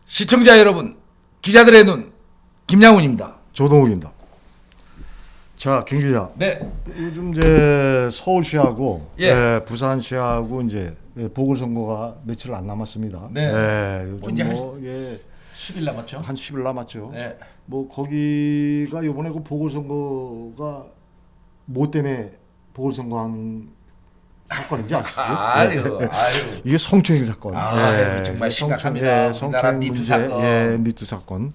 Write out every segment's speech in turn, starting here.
시청자 여러분, 기자들의 눈 김양훈입니다. 조동욱입니다. 자, 김 기자. 네. 요즘 이제 서울시하고 예. 부산시하고 이제 보궐선거가 며칠 안 남았습니다. 네. 요즘 이제 뭐 10일 남았죠? 한 10일 남았죠. 네. 뭐 거기가 이번에 그 보궐선거가 뭐 때문에 보궐선거한 사건인지 아시죠? 아유. 이게 성추행 사건. 정말 심각합니다. 우리나라 미투 사건. 미투 사건.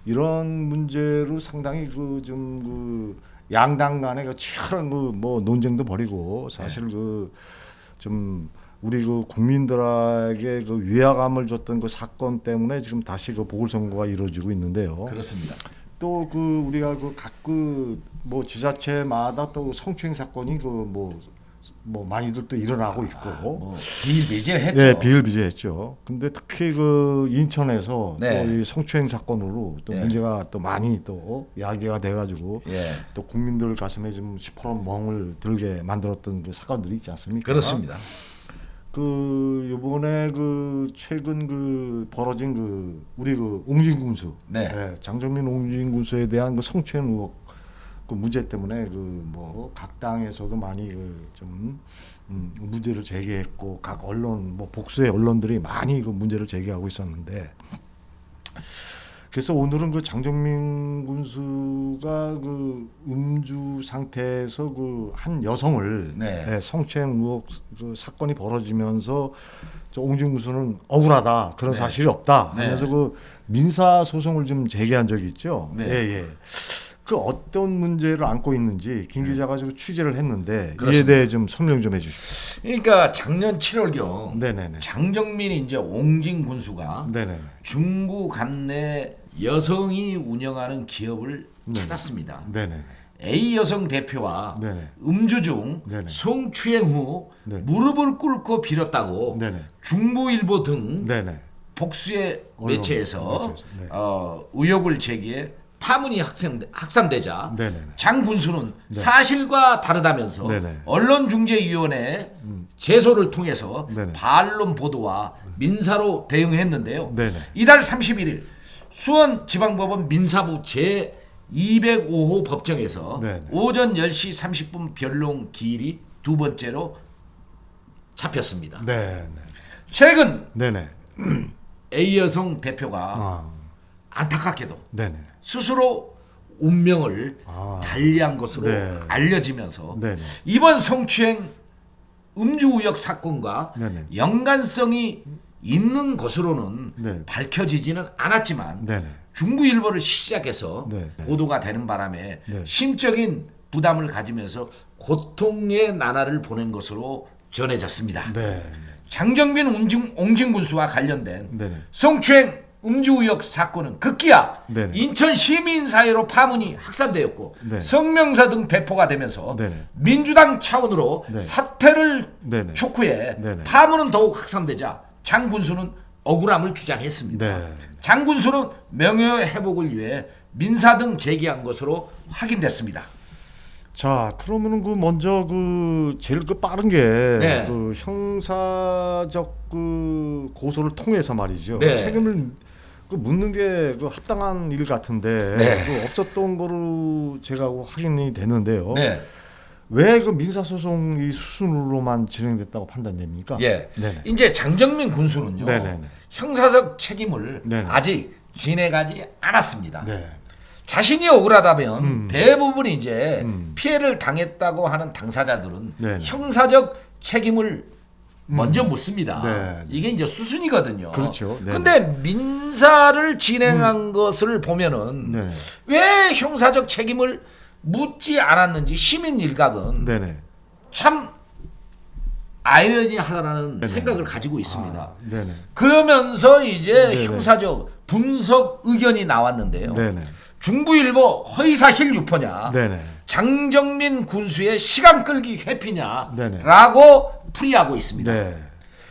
이런 문제로 상당히 그 양당 간의 그 치열한 뭐 논쟁도 벌이고 사실 좀 우리 국민들에게 위화감을 줬던 그 사건 때문에 지금 다시 보궐선거가 이루어지고 있는데요. 그렇습니다. 또 우리가 각 뭐 지자체마다 또 성추행 사건이 뭐 많이들 또 일어나고 있고 뭐 비일비재했죠. 예, 비일비재했죠. 근데 특히 인천에서 네. 또 이 성추행 사건으로 또 문제가 또 많이 또 야기가 돼가지고 또 국민들 가슴에 좀 시퍼런 멍을 들게 만들었던 그 사건들이 있지 않습니까? 그렇습니다. 요번에 최근 벌어진 우리 옹진군수, 장정민 옹진군수에 대한 성추행 의혹 문제 때문에 뭐 각 당에서도 많이 좀 문제를 제기했고 각 언론 뭐 복수의 언론들이 많이 문제를 제기하고 있었는데 그래서 오늘은 장정민 군수가 음주 상태에서 한 여성을 성추행 의혹 사건이 벌어지면서 옹진 군수는 억울하다 그런 사실이 없다 하면서 민사 소송을 좀 제기한 적이 있죠. 어떤 문제를 안고 있는지 김 기자가 취재를 했는데 그렇습니다. 이에 대해 좀 설명 좀 해주십시오. 그러니까 작년 7월경 네네네. 장정민이 이제 옹진 군수가 네네네. 중구 관내 여성이 운영하는 기업을 찾았습니다. 네네. A 여성 대표와 네네. 음주 중 네네. 성추행 후 네. 무릎을 꿇고 빌었다고 네네. 중부일보 등 네네. 복수의 언론, 매체에서 네. 의혹을 제기해 파문이 확산되자 네네. 장 군수는 사실과 다르다면서 네네. 언론중재위원회 제소를 통해서 네네. 반론 보도와 민사로 대응했는데요. 네네. 이달 31일 수원지방법원 민사부 제205호 법정에서 네네. 오전 10시 30분 변론 기일이 두 번째로 잡혔습니다. 네네. 최근 네네. A 여성 대표가 안타깝게도 네네. 스스로 운명을 달리한 것으로 네. 알려지면서 네네. 이번 성추행 음주 의혹 사건과 네네. 연관성이 있는 것으로는 네. 밝혀지지는 않았지만 네네. 중부일보를 시작해서 네. 보도가 되는 바람에 네. 심적인 부담을 가지면서 고통의 나날을 보낸 것으로 전해졌습니다. 네. 장정민 옹진 군수와 관련된 네네. 성추행 음주 의혹 사건은 급기야 네네. 인천 시민 사회로 파문이 확산되었고 네. 성명서 등 배포가 되면서 네네. 민주당 차원으로 네. 사퇴를 네네. 촉구해 네네. 파문은 더욱 확산되자 장 군수는 억울함을 주장했습니다. 네. 장 군수는 명예 회복을 위해 민사 등 제기한 것으로 확인됐습니다. 자, 그러면은 먼저 제일 빠른 게 네. 형사적 고소를 통해서 말이죠. 네. 책임을 묻는 게 합당한 일 같은데 네. 없었던 거로 제가 확인이 되는데요. 네. 왜 민사 소송이 수순으로만 진행됐다고 판단됩니까? 예. 네네. 이제 장정민 군수는요. 네네네. 형사적 책임을 네네. 아직 진행하지 않았습니다. 네. 자신이 억울하다면 대부분 이제 음. 피해를 당했다고 하는 당사자들은 네네. 형사적 책임을 먼저 묻습니다. 네. 이게 이제 수순이거든요. 그렇죠. 네네. 근데 민사를 진행한 것을 보면은 네네. 왜 형사적 책임을 묻지 않았는지 시민 일각은 네네. 참 아이러니하다는 네네. 생각을 가지고 있습니다. 네네. 그러면서 이제 네네. 형사적 분석 의견이 나왔는데요. 네네. 중부일보 허위사실 유포냐, 네네. 장정민 군수의 시간 끌기 회피냐라고 네네. 풀이하고 있습니다. 네.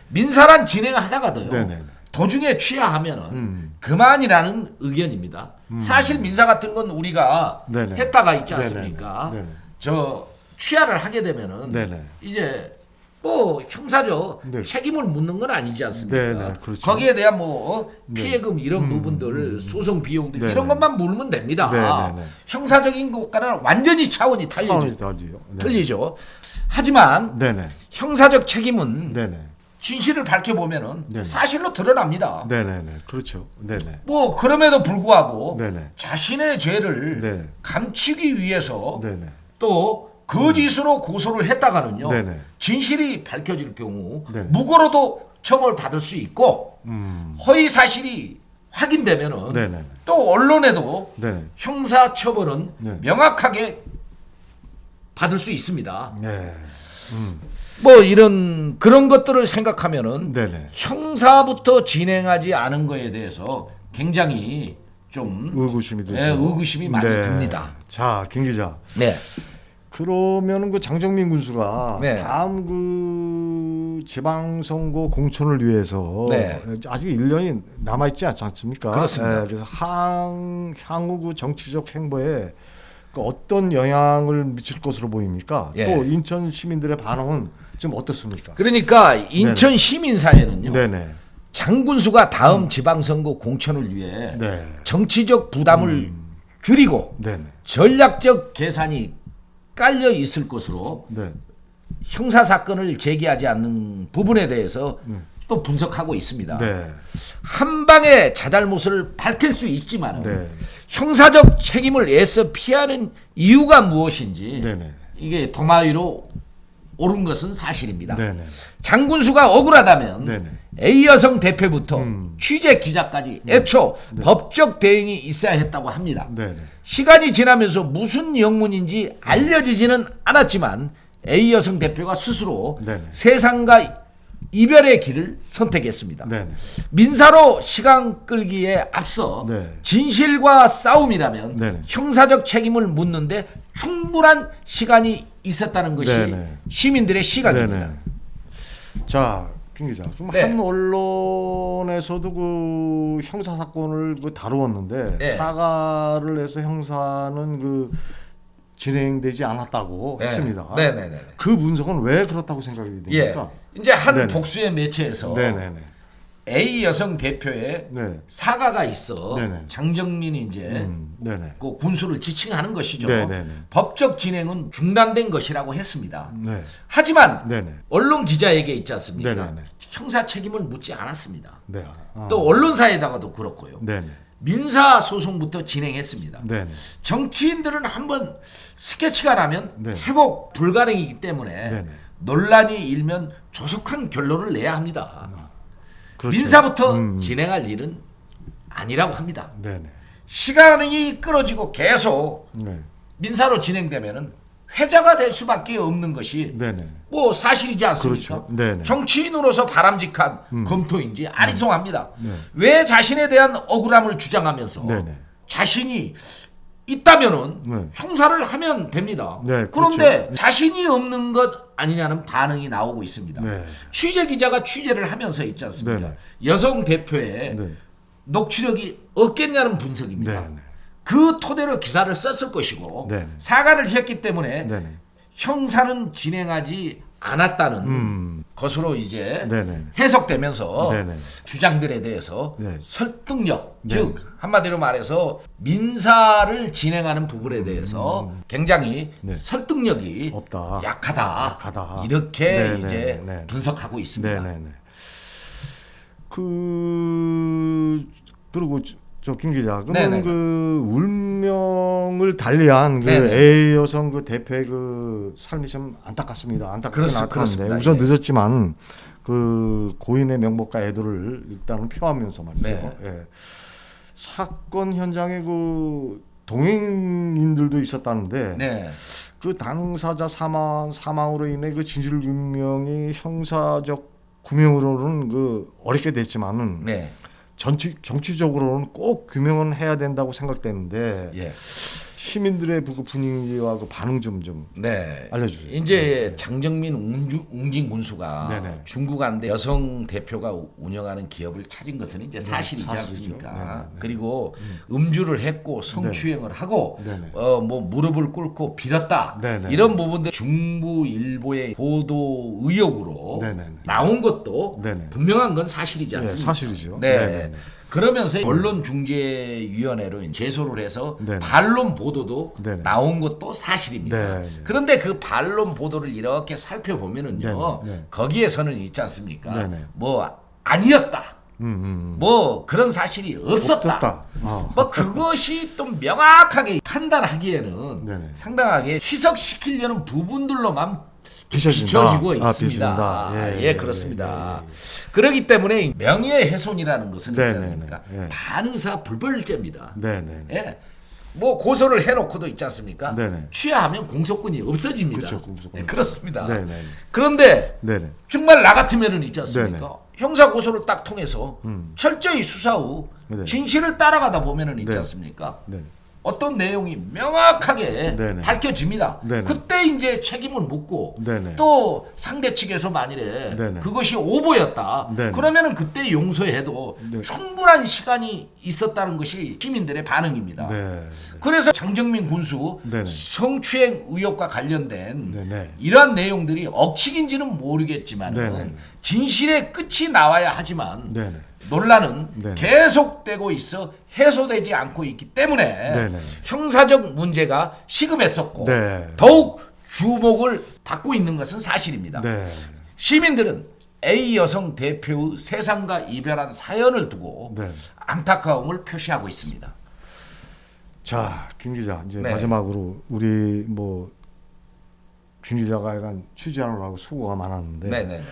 민사란 진행하다가도요. 네네. 도중에 취하하면은 그만이라는 의견입니다. 사실 민사 같은 건 우리가 네네. 했다가 있지 않습니까? 네네. 저 취하를 하게 되면은 네네. 이제 뭐 형사적 네. 책임을 묻는 건 아니지 않습니까? 네, 네, 그렇죠. 거기에 대한 뭐 네. 피해금 이런 부분들 소송 비용들 네, 이런 네. 것만 물으면 됩니다. 네, 네, 네. 형사적인 것과는 완전히 차원이 차원이 틀리죠. 다르죠. 네. 틀리죠. 하지만 네네. 형사적 책임은 네네. 진실을 밝혀보면은 네네. 사실로 드러납니다. 네네네. 그렇죠. 네네. 뭐 그럼에도 불구하고 네네. 자신의 죄를 네네. 감추기 위해서 네네. 또 거짓으로 고소를 했다가는요. 네네. 진실이 밝혀질 경우 네네. 무고로도 처벌받을 수 있고 허위 사실이 확인되면은 네네. 또 언론에도 네네. 형사 처벌은 네. 명확하게 받을 수 있습니다. 네. 뭐 이런 그런 것들을 생각하면은 네네. 형사부터 진행하지 않은 거에 대해서 굉장히 좀 의구심이 들죠. 네, 의구심이 많이 네. 듭니다. 자, 김 기자. 네. 그러면은 그 장정민 군수가 네. 다음 그 지방선거 공천을 위해서 네. 아직 1년이 남아 있지 않습니까? 그렇습니다. 네, 그래서 향후 그 정치적 행보에 그 어떤 영향을 미칠 것으로 보입니까? 예. 또 인천 시민들의 반응은 좀 어떻습니까? 그러니까 인천 시민사회는요. 네네. 장군수가 다음 지방선거 공천을 위해 네. 정치적 부담을 줄이고 네네. 전략적 계산이 깔려 있을 것으로 네. 형사 사건을 제기하지 않는 부분에 대해서 또 분석하고 있습니다. 네. 한 방에 자잘못을 밝힐 수 있지만 네. 형사적 책임을 애써 피하는 이유가 무엇인지 네네. 이게 도마 위로 오른 것은 사실입니다. 네네. 장군수가 억울하다면 네네. A 여성 대표부터 취재 기자까지 애초 법적 대응이 있어야 했다고 합니다. 네네. 시간이 지나면서 무슨 영문인지 알려지지는 않았지만 A 여성 대표가 스스로 네네. 세상과 이별의 길을 선택했습니다. 네네. 민사로 시간 끌기에 앞서 네. 진실과 싸움이라면 네네. 형사적 책임을 묻는데 충분한 시간이 있었다는 것이 네네. 시민들의 시각입니다. 네네. 자, 김 기자. 그럼 네. 한 언론에서도 그 형사 사건을 그 다루었는데 네. 사과를 해서 형사는 그 진행되지 않았다고 했습니다. 네네네. 그 분석은 왜 그렇다고 생각이 예. 됩니까? 이제 한 네네. 복수의 매체에서 네네네. A 여성 대표의 네. 사과가 있어 네네. 장정민이 이제 네네. 그 군수를 지칭하는 것이죠. 네네네. 법적 진행은 중단된 것이라고 했습니다. 네. 하지만 네네. 언론 기자에게 있지 않습니까? 네네네. 형사 책임을 묻지 않았습니다. 네. 또 언론사에다가도 그렇고요. 네네. 민사 소송부터 진행했습니다. 네네. 정치인들은 한번 스케치가 나면 네. 회복 불가능이기 때문에 네네. 논란이 일면 조속한 결론을 내야 합니다. 그렇죠. 민사부터 진행할 일은 아니라고 합니다. 네네. 시간이 끌어지고 계속 네. 민사로 진행되면은 회자가 될 수밖에 없는 것이 네네. 뭐 사실이지 않습니까? 그렇죠. 네네. 정치인으로서 바람직한 검토인지 아니송합니다. 네. 왜 자신에 대한 억울함을 주장하면서 네네. 자신이 있다면은 네. 형사를 하면 됩니다. 네, 그런데 그렇죠. 자신이 없는 것 아니냐는 반응이 나오고 있습니다. 네. 취재 기자가 취재를 하면서 있지 않습니까? 네네. 여성 대표의 네. 녹취력이 없겠냐는 분석입니다. 네네. 그 토대로 기사를 썼을 것이고 네네. 사과를 했기 때문에 네네. 형사는 진행하지 않았다는 것으로 이제 네네. 해석되면서 네네. 주장들에 대해서 네. 설득력, 네. 즉 한마디로 말해서 민사를 진행하는 부분에 대해서 굉장히 네. 설득력이 없다. 약하다. 이렇게 네네. 이제 네. 분석하고 있습니다. 네네네. 그리고 저 김 기자, 그러면 네네. 그 울명을 달리한 그 네네. A 여성 그 대표의 그 삶이 좀 안타깝습니다. 안타깝는데 그렇습니다. 우선 예. 늦었지만 그 고인의 명복과 애도를 일단은 표하면서 말이죠. 네. 예. 사건 현장에 그 동행인들도 있었다는데 네. 그 당사자 사망으로 인해 그 진실규명이 형사적 구명으로는 그 어렵게 됐지만은 네. 정치적으로는 꼭 규명은 해야 된다고 생각되는데 예. 시민들의 그 분위기와 그 반응 좀 네. 알려주세요. 이제 장정민 웅진 군수가 네네. 중국한데 여성 대표가 운영하는 기업을 차진 것은 이제 사실이지 사실이죠. 않습니까? 네네. 그리고 음주를 했고 성추행을 하고 네네. 뭐 무릎을 꿇고 빌었다. 네네. 이런 부분들 중부 일보의 보도 의혹으로 네네. 나온 것도 네네. 분명한 건 사실이지 네, 않습니까? 사실이죠. 네. 네네. 그러면서 언론중재위원회로 제소를 해서 네네. 반론 보도도 네네. 나온 것도 사실입니다. 네네. 그런데 그 반론 보도를 이렇게 살펴보면은요, 네네. 네. 거기에서는 있지 않습니까? 네네. 뭐 아니었다. 음. 뭐 그런 사실이 없었다. 없었다. 뭐 그것이 또 명확하게 판단하기에는 네네. 상당하게 희석시키려는 부분들로만 비춰진다. 비춰지고 아, 있습니다. 비춰진다. 예, 그렇습니다. 그렇기 때문에 명예훼손이라는 것은 있지 네네네. 않습니까? 예. 반의사 불벌죄입니다. 네네. 예. 뭐 고소를 해놓고도 있지 않습니까? 네네. 취하하면 공소권이 없어집니다. 그렇죠, 공소권. 예, 그렇습니다. 네네. 그런데 네네. 정말 나 같으면은 있지 않습니까? 네네. 형사 고소를 딱 통해서 철저히 수사 후 네. 진실을 따라가다 보면은 있지 네. 않습니까? 네. 어떤 내용이 명확하게 네네. 밝혀집니다. 네네. 그때 이제 책임을 묻고 네네. 또 상대 측에서 만일에 네네. 그것이 오보였다. 네네. 그러면은 그때 용서해도 네. 충분한 시간이 있었다는 것이 시민들의 반응입니다. 네. 그래서 장정민 군수 네네. 성추행 의혹과 관련된 네네. 이러한 내용들이 억측인지는 모르겠지만 네네. 진실의 끝이 나와야 하지만 네네. 논란은 네네. 계속되고 있어 해소되지 않고 있기 때문에 네네. 형사적 문제가 시급했었고 네. 더욱 주목을 받고 있는 것은 사실입니다. 네. 시민들은 A 여성 대표의 세상과 이별한 사연을 두고 네. 안타까움을 표시하고 있습니다. 자, 김 기자 이제 네. 마지막으로 우리 김 기자가 약간 취재하느라고 수고가 많았는데 네네네.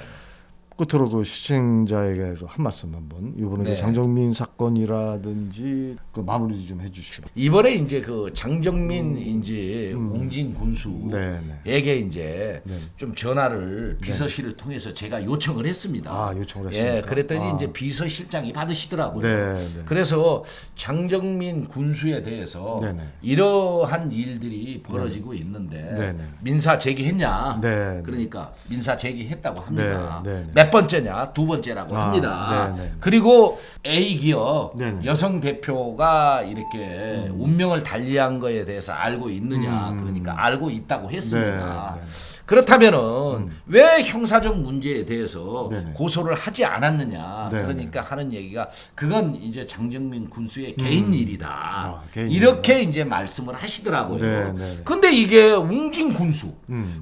끝으로 그 시청자에게 한 말씀 한번 이번에 네. 장정민 사건이라든지 그 마무리 좀 해주시기 이번에 이제 그 장정민 이제 웅진 군수에게 이제 네. 좀 전화를 비서실을 통해서 제가 요청을 했습니다. 아, 요청을 했습니까? 예, 그랬더니 아. 이제 비서실장이 받으시더라고요. 네, 네. 그래서 장정민 군수에 대해서 네, 네. 이러한 일들이 벌어지고 있는데 네, 네. 민사 제기했냐? 네, 네. 그러니까 민사 제기했다고 합니다. 네, 네, 네. 몇 번째냐? 두 번째라고 아, 합니다. 네, 네. 그리고 A 기업 네, 네. 여성 대표가 이렇게 운명을 달리한 거에 대해서 알고 있느냐? 그러니까 알고 있다고 했습니다. 네, 네. 그렇다면은 왜 형사적 문제에 대해서 네, 네. 고소를 하지 않았느냐? 네, 그러니까 하는 얘기가 그건 이제 장정민 군수의 개인 일이다. 개인 이렇게 이제 말씀을 하시더라고요. 네, 네. 근데 이게 웅진 군수,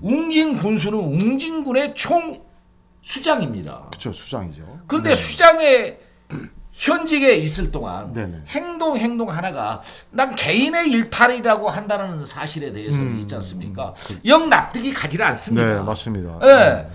웅진 군수는 웅진군의 총 수장입니다. 그렇죠, 수장이죠. 그런데 수장의 현직에 있을 동안 네네. 행동 하나가 난 개인의 일탈이라고 한다는 사실에 대해서는 있지 않습니까? 영 납득이 가지를 않습니다. 네, 맞습니다. 예.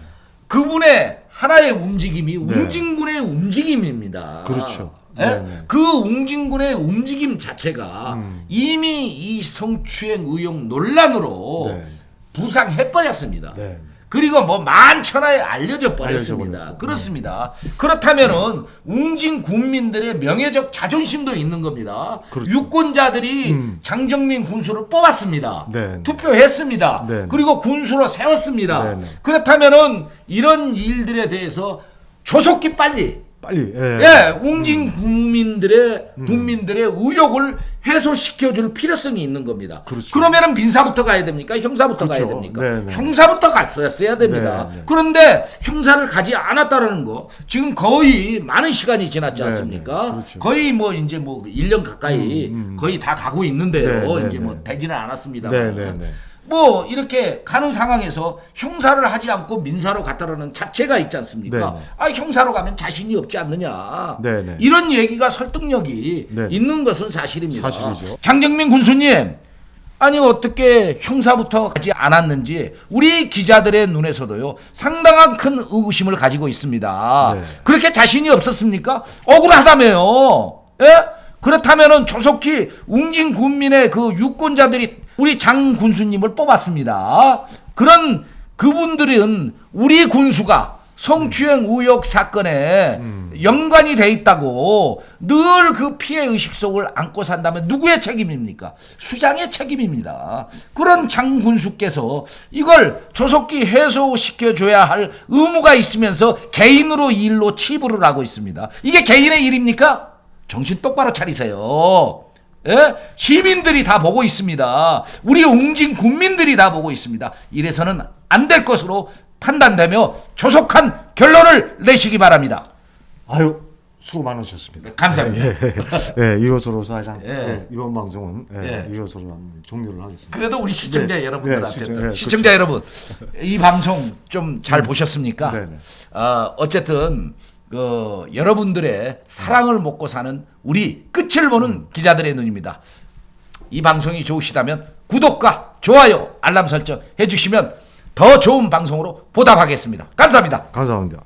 그분의 하나의 움직임이 웅진군의 움직임입니다. 그렇죠. 예? 네네. 그 웅진군의 움직임 자체가 이미 이 성추행 의혹 논란으로 네. 부상해버렸습니다. 네. 그리고 뭐 만천하에 알려져 버렸습니다. 알려져 그렇습니다. 그렇다면은 웅진 군민들의 명예적 자존심도 있는 겁니다. 그렇죠. 유권자들이 장정민 군수를 뽑았습니다. 네. 투표했습니다. 네. 그리고 군수로 세웠습니다. 네. 그렇다면은 이런 일들에 대해서 조속히 빨리 빨리. 예, 웅진 국민들의 의혹을 해소시켜줄 필요성이 있는 겁니다. 그렇죠. 그러면은 민사부터 가야 됩니까? 형사부터 그렇죠. 가야 됩니까? 네네. 형사부터 갔어야 됩니다. 네네. 그런데 형사를 가지 않았다라는 거 지금 거의 많은 시간이 지났지 네네. 않습니까? 그렇죠. 거의 뭐 이제 뭐 1년 가까이 거의 다 가고 있는데요. 네네. 이제 뭐 되지는 않았습니다. 네네네. 뭐 이렇게 가는 상황에서 형사를 하지 않고 민사로 갔다라는 자체가 있지 않습니까? 네네. 아, 형사로 가면 자신이 없지 않느냐. 네네. 이런 얘기가 설득력이 네네. 있는 것은 사실입니다. 사실이죠. 장정민 군수님, 아니 어떻게 형사부터 가지 않았는지 우리 기자들의 눈에서도요 상당한 큰 의구심을 가지고 있습니다. 네. 그렇게 자신이 없었습니까? 억울하다며요. 예? 그렇다면은 조속히 웅진 군민의 그 유권자들이 우리 장 군수님을 뽑았습니다. 그런 그분들은 우리 군수가 성추행 의혹 사건에 연관이 돼 있다고 늘 그 피해 의식 속을 안고 산다면 누구의 책임입니까? 수장의 책임입니다. 그런 장군수께서 이걸 조속히 해소시켜줘야 할 의무가 있으면서 개인으로 이 일로 치부를 하고 있습니다. 이게 개인의 일입니까? 정신 똑바로 차리세요. 예? 시민들이 다 보고 있습니다. 우리 웅진 국민들이 다 보고 있습니다. 이래서는 안 될 것으로 판단되며 조속한 결론을 내시기 바랍니다. 아유 수고 많으셨습니다. 감사합니다. 예, 이것으로 사실상 예. 이번 방송은 예. 이것으로 한번 종료를 하겠습니다. 그래도 우리 시청자 네. 여러분들한테 네, 시청자 여러분 이 방송 좀 잘 보셨습니까? 네, 네. 어쨌든 그 여러분들의 사랑을 먹고 사는 우리 끝을 보는 기자들의 눈입니다. 이 방송이 좋으시다면 구독과 좋아요 알람 설정 해주시면 더 좋은 방송으로 보답하겠습니다. 감사합니다. 감사합니다.